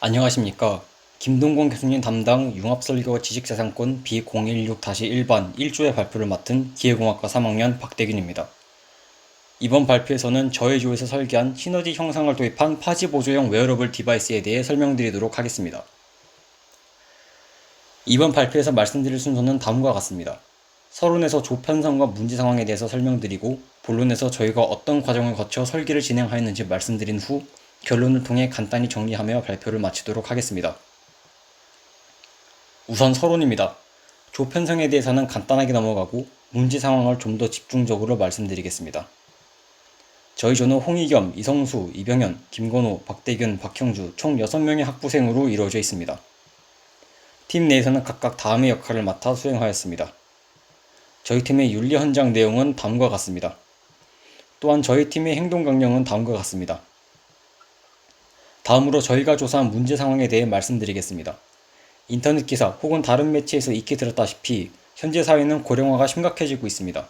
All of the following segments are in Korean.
안녕하십니까. 김동건 교수님 담당 융합설계와 지식재산권 B016-1반 1조의 발표를 맡은 기계공학과 3학년 박대균입니다. 이번 발표에서는 저의 조에서 설계한 시너지 형상을 도입한 파지보조형 웨어러블 디바이스에 대해 설명드리도록 하겠습니다. 이번 발표에서 말씀드릴 순서는 다음과 같습니다. 서론에서 조 편성과 문제 상황에 대해서 설명드리고, 본론에서 저희가 어떤 과정을 거쳐 설계를 진행하였는지 말씀드린 후 결론을 통해 간단히 정리하며 발표를 마치도록 하겠습니다. 우선 서론입니다. 조 편성에 대해서는 간단하게 넘어가고 문제 상황을 좀 더 집중적으로 말씀드리겠습니다. 저희 조는 홍희겸, 이성수, 이병현, 김건호, 박대균, 박형주 총 6명의 학부생으로 이루어져 있습니다. 팀 내에서는 각각 다음의 역할을 맡아 수행하였습니다. 저희 팀의 윤리 현장 내용은 다음과 같습니다. 또한 저희 팀의 행동 강령은 다음과 같습니다. 다음으로 저희가 조사한 문제 상황에 대해 말씀드리겠습니다. 인터넷 기사 혹은 다른 매체에서 익히 들었다시피 현재 사회는 고령화가 심각해지고 있습니다.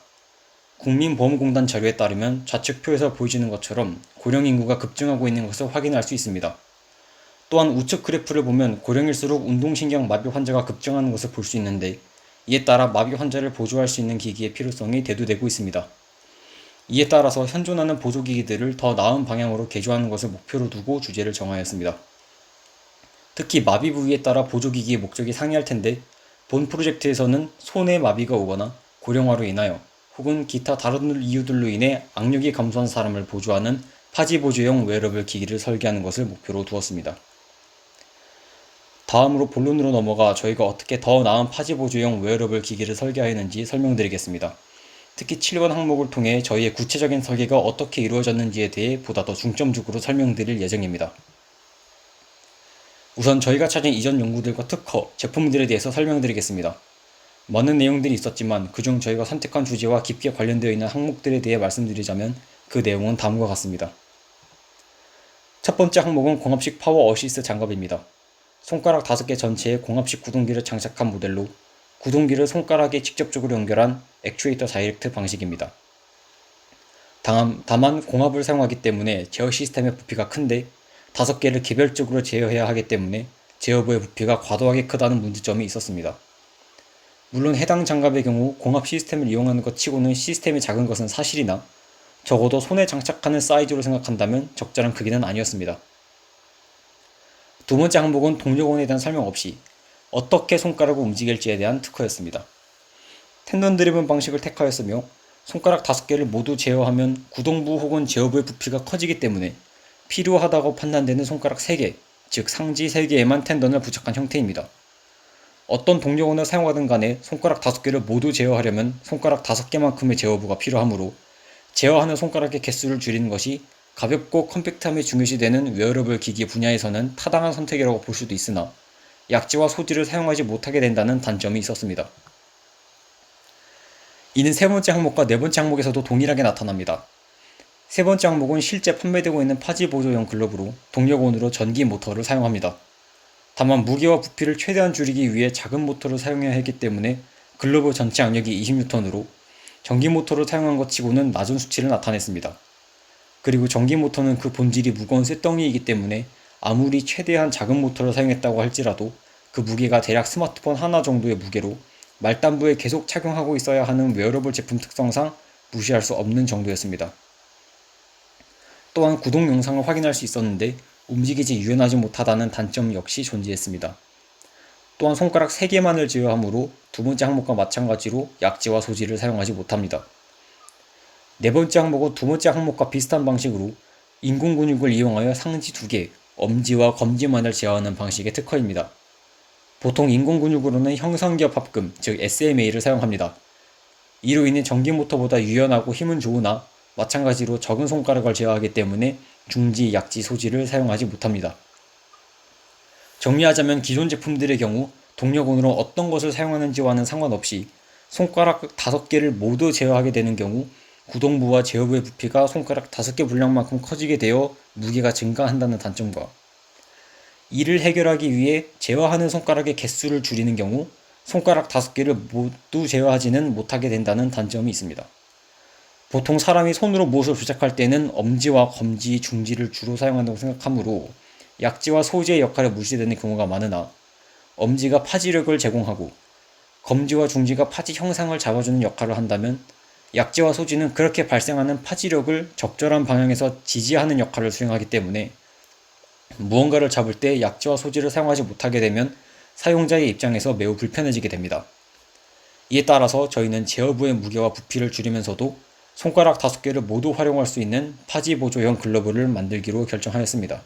국민보험공단 자료에 따르면 좌측표에서 보여지는 것처럼 고령 인구가 급증하고 있는 것을 확인할 수 있습니다. 또한 우측 그래프를 보면 고령일수록 운동신경 마비 환자가 급증하는 것을 볼 수 있는데, 이에 따라 마비 환자를 보조할 수 있는 기기의 필요성이 대두되고 있습니다. 이에 따라서 현존하는 보조기기들을 더 나은 방향으로 개조하는 것을 목표로 두고 주제를 정하였습니다. 특히 마비 부위에 따라 보조기기의 목적이 상이할 텐데, 본 프로젝트에서는 손에 마비가 오거나 고령화로 인하여 혹은 기타 다른 이유들로 인해 악력이 감소한 사람을 보조하는 파지보조형 웨어러블 기기를 설계하는 것을 목표로 두었습니다. 다음으로 본론으로 넘어가 저희가 어떻게 더 나은 파지보조형 웨어러블 기기를 설계하였는지 설명드리겠습니다. 특히 7번 항목을 통해 저희의 구체적인 설계가 어떻게 이루어졌는지에 대해 보다 더 중점적으로 설명드릴 예정입니다. 우선 저희가 찾은 이전 연구들과 특허, 제품들에 대해서 설명드리겠습니다. 많은 내용들이 있었지만 그중 저희가 선택한 주제와 깊게 관련되어 있는 항목들에 대해 말씀드리자면 그 내용은 다음과 같습니다. 첫 번째 항목은 공합식 파워 어시스트 장갑입니다. 손가락 5개 전체에 공합식 구동기를 장착한 모델로 구동기를 손가락에 직접적으로 연결한 액추에이터 다이렉트 방식입니다. 다만 공합을 사용하기 때문에 제어 시스템의 부피가 큰데 5개를 개별적으로 제어해야 하기 때문에 제어부의 부피가 과도하게 크다는 문제점이 있었습니다. 물론 해당 장갑의 경우 공합 시스템을 이용하는 것 치고는 시스템이 작은 것은 사실이나 적어도 손에 장착하는 사이즈로 생각한다면 적절한 크기는 아니었습니다. 두 번째 항목은 동력원에 대한 설명 없이 어떻게 손가락을 움직일지에 대한 특허였습니다. 텐던 드리븐 방식을 택하였으며 손가락 5개를 모두 제어하면 구동부 혹은 제어부의 부피가 커지기 때문에 필요하다고 판단되는 손가락 3개, 즉 상지 3개에만 텐던을 부착한 형태입니다. 어떤 동력원을 사용하든 간에 손가락 5개를 모두 제어하려면 손가락 5개만큼의 제어부가 필요하므로 제어하는 손가락의 개수를 줄이는 것이 가볍고 컴팩트함이 중요시되는 웨어러블 기기 분야에서는 타당한 선택이라고 볼 수도 있으나 약지와 소지를 사용하지 못하게 된다는 단점이 있었습니다. 이는 세 번째 항목과 네 번째 항목에서도 동일하게 나타납니다. 세 번째 항목은 실제 판매되고 있는 파지보조형 글러브로 동력원으로 전기 모터를 사용합니다. 다만 무게와 부피를 최대한 줄이기 위해 작은 모터를 사용해야 했기 때문에 글러브 전체 악력이 20N으로 전기 모터를 사용한 것 치고는 낮은 수치를 나타냈습니다. 그리고 전기 모터는 그 본질이 무거운 쇳덩이이기 때문에 아무리 최대한 작은 모터를 사용했다고 할지라도 그 무게가 대략 스마트폰 하나 정도의 무게로 말단부에 계속 착용하고 있어야 하는 웨어러블 제품 특성상 무시할 수 없는 정도였습니다. 또한 구동 영상을 확인할 수 있었는데 움직이지 유연하지 못하다는 단점 역시 존재했습니다. 또한 손가락 3개만을 제어하므로 두 번째 항목과 마찬가지로 약지와 소지를 사용하지 못합니다. 네 번째 항목은 두 번째 항목과 비슷한 방식으로 인공 근육을 이용하여 상지 2개, 엄지와 검지만을 제어하는 방식의 특허입니다. 보통 인공 근육으로는 형상기압합금, 즉 SMA를 사용합니다. 이로 인해 전기 모터보다 유연하고 힘은 좋으나 마찬가지로 적은 손가락을 제어하기 때문에 중지, 약지, 소지를 사용하지 못합니다. 정리하자면 기존 제품들의 경우 동력원으로 어떤 것을 사용하는지와는 상관없이 손가락 5개를 모두 제어하게 되는 경우 구동부와 제어부의 부피가 손가락 5개 분량만큼 커지게 되어 무게가 증가한다는 단점과 이를 해결하기 위해 제어하는 손가락의 개수를 줄이는 경우 손가락 5개를 모두 제어하지는 못하게 된다는 단점이 있습니다. 보통 사람이 손으로 무엇을 조작할 때는 엄지와 검지, 중지를 주로 사용한다고 생각하므로 약지와 소지의 역할에 무시되는 경우가 많으나 엄지가 파지력을 제공하고 검지와 중지가 파지 형상을 잡아주는 역할을 한다면 약지와 소지는 그렇게 발생하는 파지력을 적절한 방향에서 지지하는 역할을 수행하기 때문에 무언가를 잡을 때 약지와 소지를 사용하지 못하게 되면 사용자의 입장에서 매우 불편해지게 됩니다. 이에 따라서 저희는 제어부의 무게와 부피를 줄이면서도 손가락 5개를 모두 활용할 수 있는 파지 보조형 글러브를 만들기로 결정하였습니다.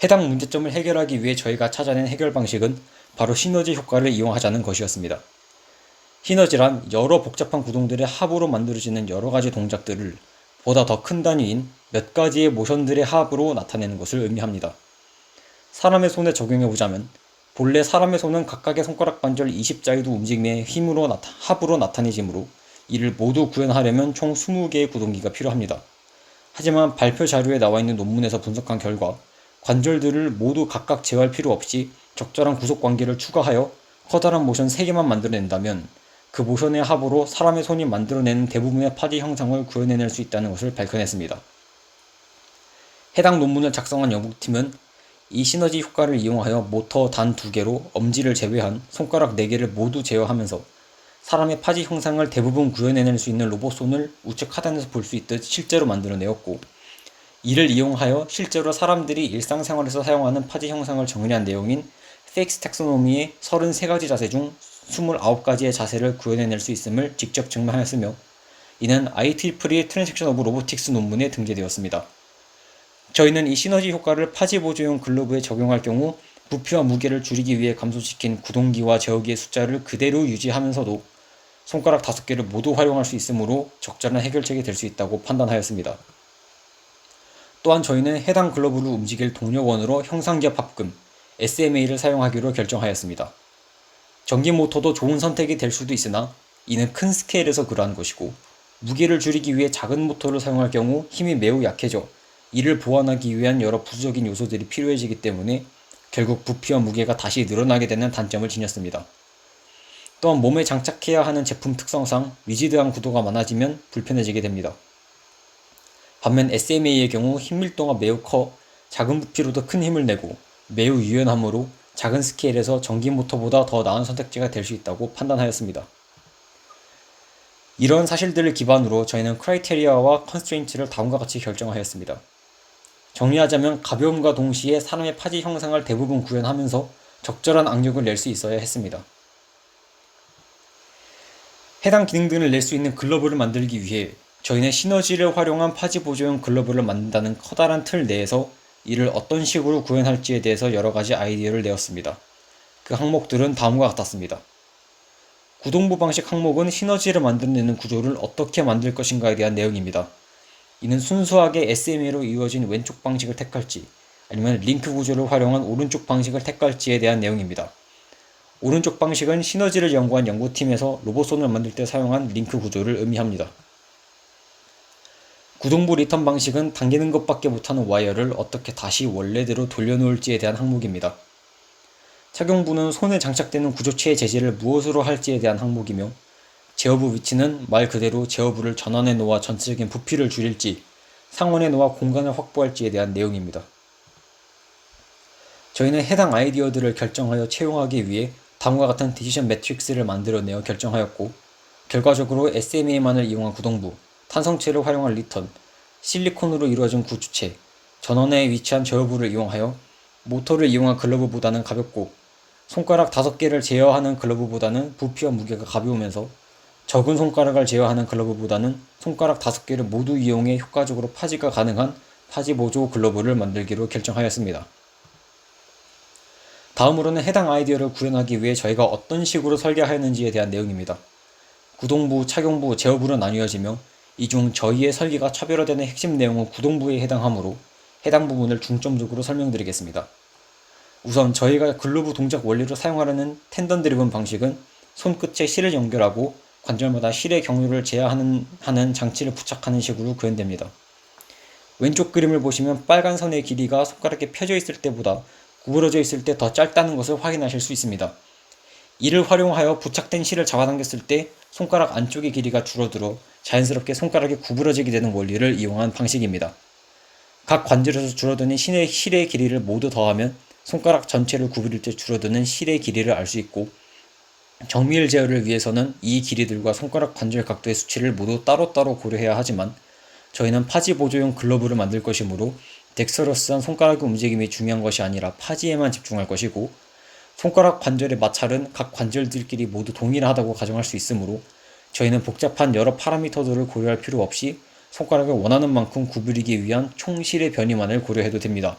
해당 문제점을 해결하기 위해 저희가 찾아낸 해결 방식은 바로 시너지 효과를 이용하자는 것이었습니다. 시너지란 여러 복잡한 구동들의 합으로 만들어지는 여러가지 동작들을 보다 더 큰 단위인 몇 가지의 모션들의 합으로 나타내는 것을 의미합니다. 사람의 손에 적용해보자면 본래 사람의 손은 각각의 손가락 관절 20자위도 움직임의 합으로 나타내지므로 이를 모두 구현하려면 총 20개의 구동기가 필요합니다. 하지만 발표 자료에 나와있는 논문에서 분석한 결과 관절들을 모두 각각 제어할 필요 없이 적절한 구속관계를 추가하여 커다란 모션 3개만 만들어낸다면 그 모션의 합으로 사람의 손이 만들어내는 대부분의 파지 형상을 구현해낼 수 있다는 것을 밝혀냈습니다. 해당 논문을 작성한 연구팀은 이 시너지 효과를 이용하여 모터 단 2개로 엄지를 제외한 손가락 4개를 모두 제어하면서 사람의 파지 형상을 대부분 구현해낼 수 있는 로봇손을 우측 하단에서 볼 수 있듯 실제로 만들어내었고, 이를 이용하여 실제로 사람들이 일상생활에서 사용하는 파지 형상을 정리한 내용인 섹스 텍소노미의 33가지 자세 중 29가지의 자세를 구현해낼 수 있음을 직접 증명하였으며, 이는 IEEE 트랜잭션 오브 로보틱스 논문에 등재되었습니다. 저희는 이 시너지 효과를 파지 보조용 글러브에 적용할 경우 부피와 무게를 줄이기 위해 감소시킨 구동기와 제어기의 숫자를 그대로 유지하면서도 손가락 5개를 모두 활용할 수 있으므로 적절한 해결책이 될 수 있다고 판단하였습니다. 또한 저희는 해당 글러브를 움직일 동력원으로 형상기압 합금, SMA를 사용하기로 결정하였습니다. 전기 모터도 좋은 선택이 될 수도 있으나 이는 큰 스케일에서 그러한 것이고, 무게를 줄이기 위해 작은 모터를 사용할 경우 힘이 매우 약해져 이를 보완하기 위한 여러 부수적인 요소들이 필요해지기 때문에 결국 부피와 무게가 다시 늘어나게 되는 단점을 지녔습니다. 또한 몸에 장착해야 하는 제품 특성상 리지드한 구도가 많아지면 불편해지게 됩니다. 반면 SMA의 경우 힘 밀도가 매우 커 작은 부피로도 큰 힘을 내고 매우 유연하므로 작은 스케일에서 전기 모터보다 더 나은 선택지가 될 수 있다고 판단하였습니다. 이런 사실들을 기반으로 저희는 크라이테리아와 컨스트레인트를 다음과 같이 결정하였습니다. 정리하자면 가벼움과 동시에 사람의 파지 형상을 대부분 구현하면서 적절한 악력을 낼 수 있어야 했습니다. 해당 기능들을 낼 수 있는 글러브를 만들기 위해 저희는 시너지를 활용한 파지 보조형 글러브를 만든다는 커다란 틀 내에서 이를 어떤 식으로 구현할지에 대해서 여러가지 아이디어를 내었습니다. 그 항목들은 다음과 같았습니다. 구동부 방식 항목은 시너지를 만들어내는 구조를 어떻게 만들 것인가에 대한 내용입니다. 이는 순수하게 SMA로 이루어진 왼쪽 방식을 택할지 아니면 링크 구조를 활용한 오른쪽 방식을 택할지에 대한 내용입니다. 오른쪽 방식은 시너지를 연구한 연구팀에서 로봇손을 만들 때 사용한 링크 구조를 의미합니다. 구동부 리턴 방식은 당기는 것밖에 못하는 와이어를 어떻게 다시 원래대로 돌려놓을지에 대한 항목입니다. 착용부는 손에 장착되는 구조체의 재질을 무엇으로 할지에 대한 항목이며, 제어부 위치는 말 그대로 제어부를 전원에 놓아 전체적인 부피를 줄일지 상원에 놓아 공간을 확보할지에 대한 내용입니다. 저희는 해당 아이디어들을 결정하여 채용하기 위해 다음과 같은 디시전 매트릭스를 만들어내어 결정하였고, 결과적으로 SMA만을 이용한 구동부, 탄성체를 활용한 리턴, 실리콘으로 이루어진 구조체, 전원에 위치한 제어부를 이용하여 모터를 이용한 글러브보다는 가볍고 손가락 5개를 제어하는 글러브보다는 부피와 무게가 가벼우면서 적은 손가락을 제어하는 글러브보다는 손가락 5개를 모두 이용해 효과적으로 파지가 가능한 파지 보조 글러브를 만들기로 결정하였습니다. 다음으로는 해당 아이디어를 구현하기 위해 저희가 어떤 식으로 설계하였는지에 대한 내용입니다. 구동부, 착용부, 제어부로 나뉘어지며 이 중 저희의 설계가 차별화되는 핵심 내용은 구동부에 해당하므로 해당 부분을 중점적으로 설명드리겠습니다. 우선 저희가 글러브 동작 원리로 사용하려는 텐던 드리븐 방식은 손끝에 실을 연결하고 관절마다 실의 경로를 제어하는 장치를 부착하는 식으로 구현됩니다. 왼쪽 그림을 보시면 빨간 선의 길이가 손가락에 펴져 있을 때보다 구부러져 있을 때 더 짧다는 것을 확인하실 수 있습니다. 이를 활용하여 부착된 실을 잡아당겼을 때 손가락 안쪽의 길이가 줄어들어 자연스럽게 손가락이 구부러지게 되는 원리를 이용한 방식입니다. 각 관절에서 줄어드는 실의 길이를 모두 더하면 손가락 전체를 구부릴 때 줄어드는 실의 길이를 알 수 있고, 정밀 제어를 위해서는 이 길이들과 손가락 관절 각도의 수치를 모두 따로따로 고려해야 하지만, 저희는 파지 보조용 글러브를 만들 것이므로 덱스터러스한 손가락의 움직임이 중요한 것이 아니라 파지에만 집중할 것이고, 손가락 관절의 마찰은 각 관절들끼리 모두 동일하다고 가정할 수 있으므로 저희는 복잡한 여러 파라미터들을 고려할 필요 없이 손가락을 원하는 만큼 구부리기 위한 총실의 변이만을 고려해도 됩니다.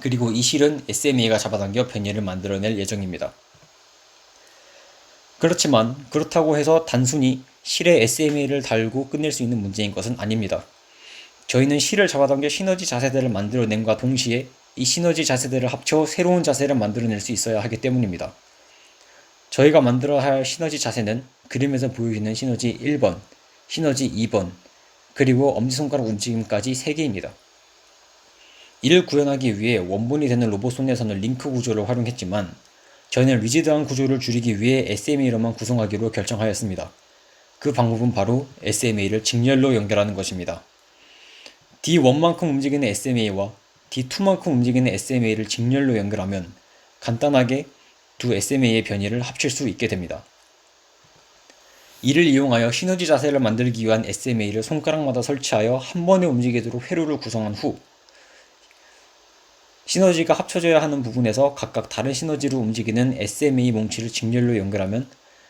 그리고 이 실은 SMA가 잡아당겨 변이를 만들어낼 예정입니다. 그렇지만 그렇다고 해서 단순히 실에 SMA를 달고 끝낼 수 있는 문제인 것은 아닙니다. 저희는 실을 잡아당겨 시너지 자세들을 만들어냄과 동시에 이 시너지 자세들을 합쳐 새로운 자세를 만들어낼 수 있어야 하기 때문입니다. 저희가 만들어야 할 시너지 자세는 그림에서 보여지는 시너지 1번, 시너지 2번, 그리고 엄지손가락 움직임까지 3개입니다. 이를 구현하기 위해 원본이 되는 로봇손에서는 링크 구조를 활용했지만 저희는 리지드한 구조를 줄이기 위해 SMA로만 구성하기로 결정하였습니다. 그 방법은 바로 SMA를 직렬로 연결하는 것입니다. D1만큼 움직이는 SMA와 D2만큼 움직이는 SMA를 직렬로 연결하면 간단하게 두 SMA의 변이를 합칠 수 있게 됩니다. 이를 이용하여 시너지 자세를 만들기 위한 SMA를 손가락마다 설치하여 한 번에 움직이도록 회로를 구성한 후 시너지가 합쳐져야 하는 부분에서 각각 다른 시너지로 움직이는 SMA 뭉치를 직렬로 연결하면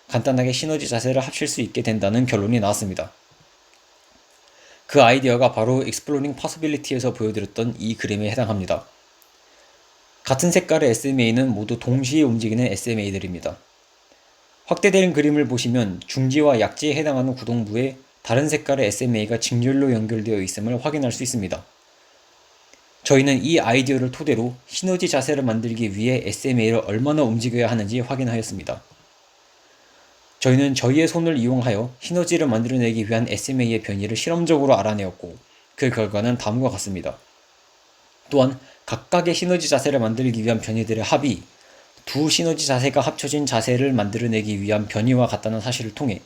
간단하게 시너지 자세를 합칠 수 있게 된다는 결론이 나왔습니다. 그 아이디어가 바로 Exploring Possibility에서 보여드렸던 이 그림에 해당합니다. 같은 색깔의 SMA는 모두 동시에 움직이는 SMA들입니다. 확대된 그림을 보시면 중지와 약지에 해당하는 구동부에 다른 색깔의 SMA가 직렬로 연결되어 있음을 확인할 수 있습니다. 저희는 이 아이디어를 토대로 시너지 자세를 만들기 위해 SMA를 얼마나 움직여야 하는지 확인하였습니다. 저희는 저희의 손을 이용하여 시너지를 만들어내기 위한 SMA의 변이를 실험적으로 알아내었고 그 결과는 다음과 같습니다. 또한 각각의 시너지 자세를 만들기 위한 변이들의 합이 두 시너지 자세가 합쳐진 자세를 만들어내기 위한 변이와 같다는 사실을 통해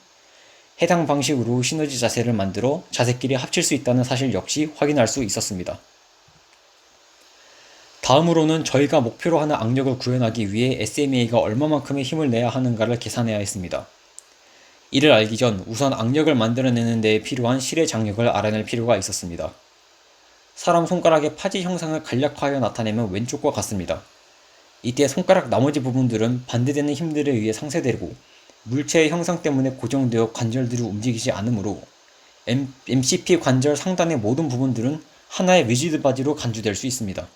해당 방식으로 시너지 자세를 만들어 자세끼리 합칠 수 있다는 사실 역시 확인할 수 있었습니다. 다음으로는 저희가 목표로 하는 악력을 구현하기 위해 SMA가 얼마만큼의 힘을 내야 하는가를 계산해야 했습니다. 이를 알기 전 우선 악력을 만들어내는 데에 필요한 실의 장력을 알아낼 필요가 있었습니다. 사람 손가락의 파지 형상을 간략화하여 나타내면 왼쪽과 같습니다. 이때 손가락 나머지 부분들은 반대되는 힘들에 의해 상쇄되고 물체의 형상 때문에 고정되어 관절들이 움직이지 않으므로 MCP 관절 상단의 모든 부분들은 하나의 리지드 바디로 간주될 수 있습니다.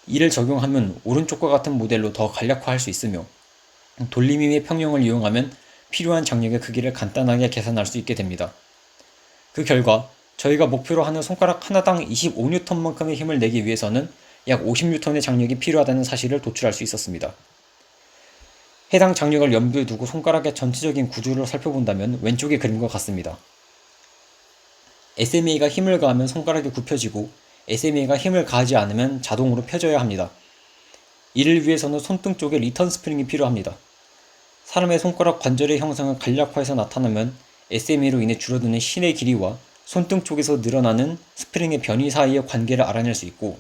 이를 적용하면 오른쪽과 같은 모델로 더 간략화할 수 있으며 돌림힘의 평형을 이용하면 필요한 장력의 크기를 간단하게 계산할 수 있게 됩니다. 그 결과 저희가 목표로 하는 손가락 하나당 25N만큼의 힘을 내기 위해서는 약 50N의 장력이 필요하다는 사실을 도출할 수 있었습니다. 해당 장력을 염두에 두고 손가락의 전체적인 구조를 살펴본다면 왼쪽의 그림과 같습니다. SMA가 힘을 가하면 손가락이 굽혀지고 SMA가 힘을 가하지 않으면 자동으로 펴져야 합니다. 이를 위해서는 손등 쪽에 리턴 스프링이 필요합니다. 사람의 손가락 관절의 형상을 간략화해서 나타내면 SMA로 인해 줄어드는 실의 길이와 손등 쪽에서 늘어나는 스프링의 변이 사이의 관계를 알아낼 수 있고,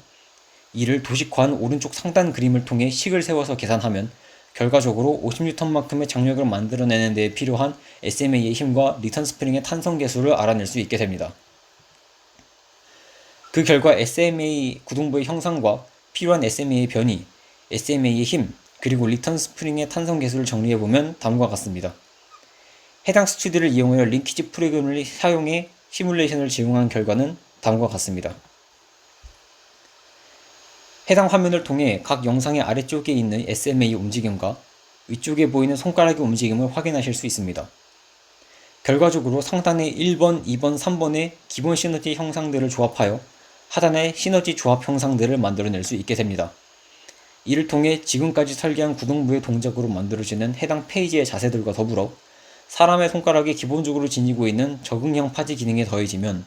이를 도식화한 오른쪽 상단 그림을 통해 식을 세워서 계산하면 결과적으로 50N만큼의 장력을 만들어내는 데 필요한 SMA의 힘과 리턴 스프링의 탄성 계수를 알아낼 수 있게 됩니다. 그 결과 SMA 구동부의 형상과 필요한 SMA의 변이, SMA의 힘, 그리고 리턴 스프링의 탄성 계수를 정리해보면 다음과 같습니다. 해당 수치들을 이용하여 링키지 프로그램을 사용해 시뮬레이션을 제공한 결과는 다음과 같습니다. 해당 화면을 통해 각 영상의 아래쪽에 있는 SMA 움직임과 위쪽에 보이는 손가락의 움직임을 확인하실 수 있습니다. 결과적으로 상단의 1번, 2번, 3번의 기본 시너지 형상들을 조합하여 하단의 시너지 조합 형상들을 만들어낼 수 있게 됩니다. 이를 통해 지금까지 설계한 구동부의 동작으로 만들어지는 해당 페이지의 자세들과 더불어 사람의 손가락이 기본적으로 지니고 있는 적응형 파지 기능에 더해지면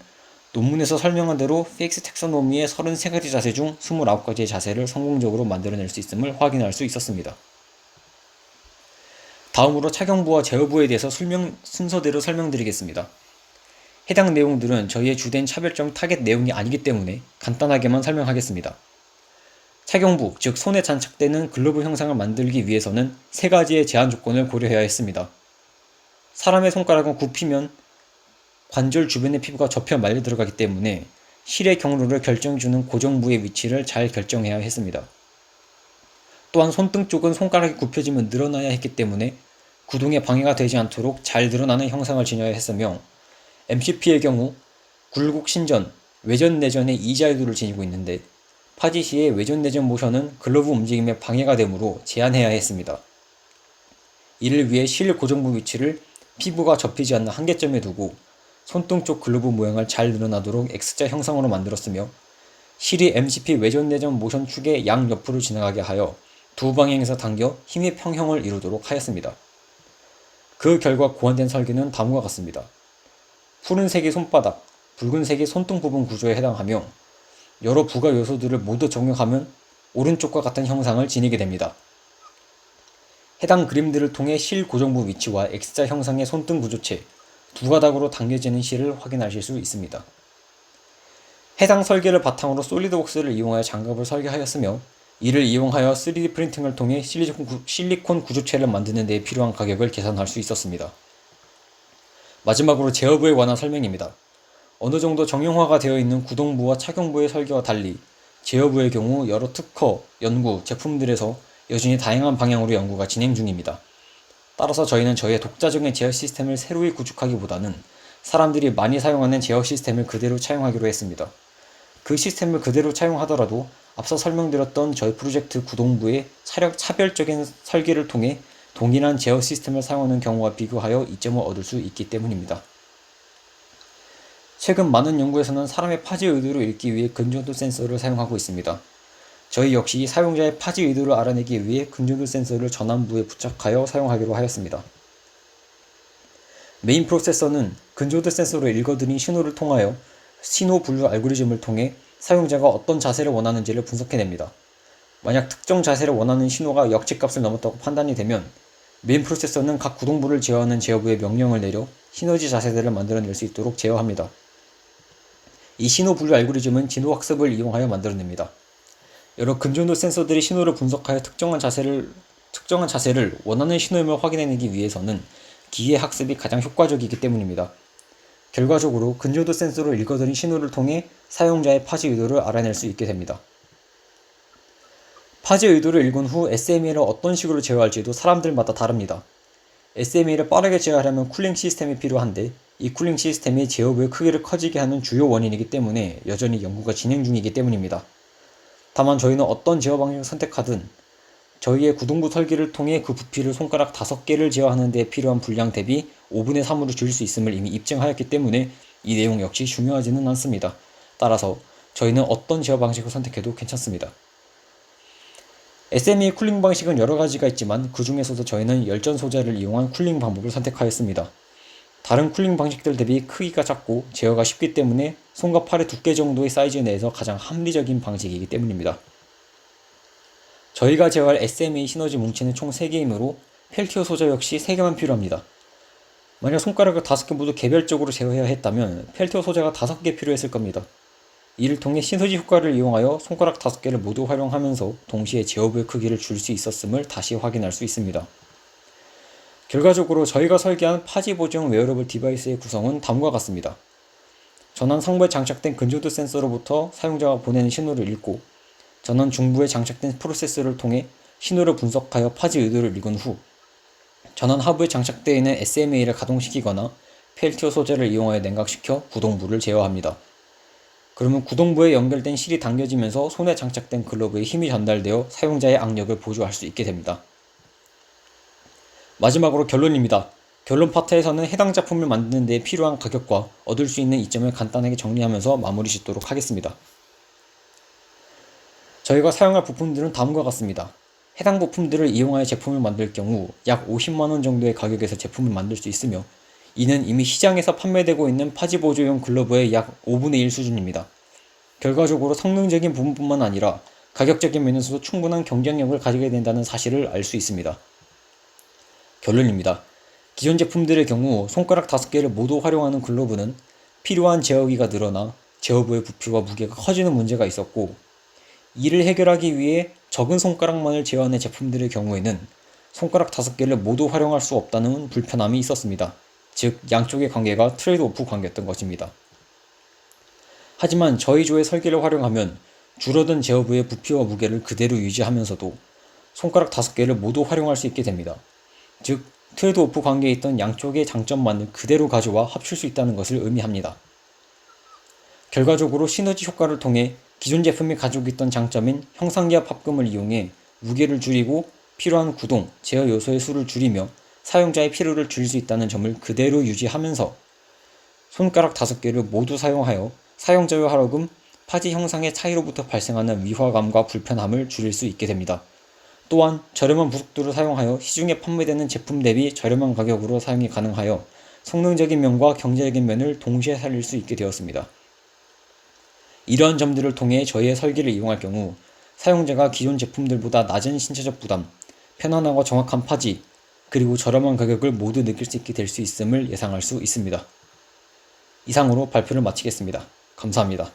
논문에서 설명한 대로 페이스 텍서노미의 33가지 자세 중 29가지의 자세를 성공적으로 만들어낼 수 있음을 확인할 수 있었습니다. 다음으로 착용부와 제어부에 대해서 순서대로 설명드리겠습니다. 해당 내용들은 저희의 주된 차별점 타겟 내용이 아니기 때문에 간단하게만 설명하겠습니다. 착용부, 즉 손에 장착되는 글러브 형상을 만들기 위해서는 세 가지의 제한 조건을 고려해야 했습니다. 사람의 손가락은 굽히면 관절 주변의 피부가 접혀 말려 들어가기 때문에 실의 경로를 결정해주는 고정부의 위치를 잘 결정해야 했습니다. 또한 손등 쪽은 손가락이 굽혀지면 늘어나야 했기 때문에 구동에 방해가 되지 않도록 잘 늘어나는 형상을 지녀야 했으며 MCP의 경우 굴곡 신전, 외전 내전의 이자유도를 지니고 있는데 파지 시의 외전 내전 모션은 글러브 움직임에 방해가 되므로 제한해야 했습니다. 이를 위해 실 고정부 위치를 피부가 접히지 않는 한계점에 두고 손등 쪽 글러브 모양을 잘 늘어나도록 X자 형상으로 만들었으며 실이 MCP 외전 내전 모션 축의 양옆으로 지나가게 하여 두 방향에서 당겨 힘의 평형을 이루도록 하였습니다. 그 결과 고안된 설계는 다음과 같습니다. 푸른색이 손바닥, 붉은색이 손등 부분 구조에 해당하며 여러 부가 요소들을 모두 적용하면 오른쪽과 같은 형상을 지니게 됩니다. 해당 그림들을 통해 실 고정부 위치와 X자 형상의 손등 구조체, 두 가닥으로 당겨지는 실을 확인하실 수 있습니다. 해당 설계를 바탕으로 솔리드웍스를 이용하여 장갑을 설계하였으며 이를 이용하여 3D 프린팅을 통해 실리콘 구조체를 만드는 데 필요한 가격을 계산할 수 있었습니다. 마지막으로 제어부에 관한 설명입니다. 어느 정도 정형화가 되어 있는 구동부와 착용부의 설계와 달리 제어부의 경우 여러 특허, 연구, 제품들에서 여전히 다양한 방향으로 연구가 진행 중입니다. 따라서 저희는 저희의 독자적인 제어 시스템을 새로이 구축하기보다는 사람들이 많이 사용하는 제어 시스템을 그대로 차용하기로 했습니다. 그 시스템을 그대로 차용하더라도 앞서 설명드렸던 저희 프로젝트 구동부의 차별적인 설계를 통해 동일한 제어 시스템을 사용하는 경우와 비교하여 이점을 얻을 수 있기 때문입니다. 최근 많은 연구에서는 사람의 파지 의도를 읽기 위해 근조도 센서를 사용하고 있습니다. 저희 역시 사용자의 파지 의도를 알아내기 위해 근조도 센서를 전환부에 부착하여 사용하기로 하였습니다. 메인 프로세서는 근조도 센서로 읽어들인 신호를 통하여 신호 분류 알고리즘을 통해 사용자가 어떤 자세를 원하는지를 분석해냅니다. 만약 특정 자세를 원하는 신호가 역치값을 넘었다고 판단이 되면 메인 프로세서는 각 구동부를 제어하는 제어부에 명령을 내려 시너지 자세들을 만들어낼 수 있도록 제어합니다. 이 신호 분류 알고리즘은 진호학습을 이용하여 만들어냅니다. 여러 근전도 센서들이 신호를 분석하여 특정한 자세를 원하는 신호임을 확인해내기 위해서는 기계 학습이 가장 효과적이기 때문입니다. 결과적으로 근전도 센서로 읽어들인 신호를 통해 사용자의 파지 의도를 알아낼 수 있게 됩니다. 파지 의도를 읽은 후 SMA를 어떤 식으로 제어할지도 사람들마다 다릅니다. SMA를 빠르게 제어하려면 쿨링 시스템이 필요한데 이 쿨링 시스템이 제어부의 크기를 커지게 하는 주요 원인이기 때문에 여전히 연구가 진행 중이기 때문입니다. 다만 저희는 어떤 제어 방식을 선택하든 저희의 구동부 설계를 통해 그 부피를 손가락 5개를 제어하는 데 필요한 분량 대비 5분의 3으로 줄일 수 있음을 이미 입증하였기 때문에 이 내용 역시 중요하지는 않습니다. 따라서 저희는 어떤 제어 방식을 선택해도 괜찮습니다. SMA 쿨링 방식은 여러 가지가 있지만 그 중에서도 저희는 열전 소재를 이용한 쿨링 방법을 선택하였습니다. 다른 쿨링 방식들 대비 크기가 작고 제어가 쉽기 때문에 손과 팔의 두께 정도의 사이즈 내에서 가장 합리적인 방식이기 때문입니다. 저희가 제어할 SMA 시너지 뭉치는 총 3개이므로 펠티어 소재 역시 3개만 필요합니다. 만약 손가락을 5개 모두 개별적으로 제어해야 했다면 펠티어 소재가 5개 필요했을 겁니다. 이를 통해 시너지 효과를 이용하여 손가락 5개를 모두 활용하면서 동시에 제어부의 크기를 줄 수 있었음을 다시 확인할 수 있습니다. 결과적으로 저희가 설계한 파지 보정 웨어러블 디바이스의 구성은 다음과 같습니다. 전원 상부에 장착된 근조도 센서로부터 사용자가 보내는 신호를 읽고 전원 중부에 장착된 프로세서를 통해 신호를 분석하여 파지 의도를 읽은 후 전원 하부에 장착되어 있는 SMA를 가동시키거나 펠티어 소재를 이용하여 냉각시켜 구동부를 제어합니다. 그러면 구동부에 연결된 실이 당겨지면서 손에 장착된 글러브에 힘이 전달되어 사용자의 악력을 보조할 수 있게 됩니다. 마지막으로 결론입니다. 결론 파트에서는 해당 작품을 만드는 데 필요한 가격과 얻을 수 있는 이점을 간단하게 정리하면서 마무리 짓도록 하겠습니다. 저희가 사용할 부품들은 다음과 같습니다. 해당 부품들을 이용하여 제품을 만들 경우 약 50만원 정도의 가격에서 제품을 만들 수 있으며 이는 이미 시장에서 판매되고 있는 파지 보조용 글러브의 약 5분의 1 수준입니다. 결과적으로 성능적인 부분뿐만 아니라 가격적인 면에서도 충분한 경쟁력을 가지게 된다는 사실을 알 수 있습니다. 결론입니다. 기존 제품들의 경우 손가락 5개를 모두 활용하는 글러브는 필요한 제어기가 늘어나 제어부의 부피와 무게가 커지는 문제가 있었고, 이를 해결하기 위해 적은 손가락만을 제어하는 제품들의 경우에는 손가락 5개를 모두 활용할 수 없다는 불편함이 있었습니다. 즉, 양쪽의 관계가 트레이드오프 관계였던 것입니다. 하지만 저희 조의 설계를 활용하면 줄어든 제어부의 부피와 무게를 그대로 유지하면서도 손가락 5개를 모두 활용할 수 있게 됩니다. 즉, 트레이드오프 관계에 있던 양쪽의 장점만을 그대로 가져와 합칠 수 있다는 것을 의미합니다. 결과적으로 시너지 효과를 통해 기존 제품이 가지고 있던 장점인 형상기압 합금을 이용해 무게를 줄이고 필요한 구동, 제어 요소의 수를 줄이며 사용자의 피로를 줄일 수 있다는 점을 그대로 유지하면서 손가락 5개를 모두 사용하여 사용자의 하여금 파지 형상의 차이로부터 발생하는 위화감과 불편함을 줄일 수 있게 됩니다. 또한 저렴한 부속도를 사용하여 시중에 판매되는 제품 대비 저렴한 가격으로 사용이 가능하여 성능적인 면과 경제적인 면을 동시에 살릴 수 있게 되었습니다. 이러한 점들을 통해 저희의 설계를 이용할 경우 사용자가 기존 제품들보다 낮은 신체적 부담, 편안하고 정확한 파지, 그리고 저렴한 가격을 모두 느낄 수 있게 될 수 있음을 예상할 수 있습니다. 이상으로 발표를 마치겠습니다. 감사합니다.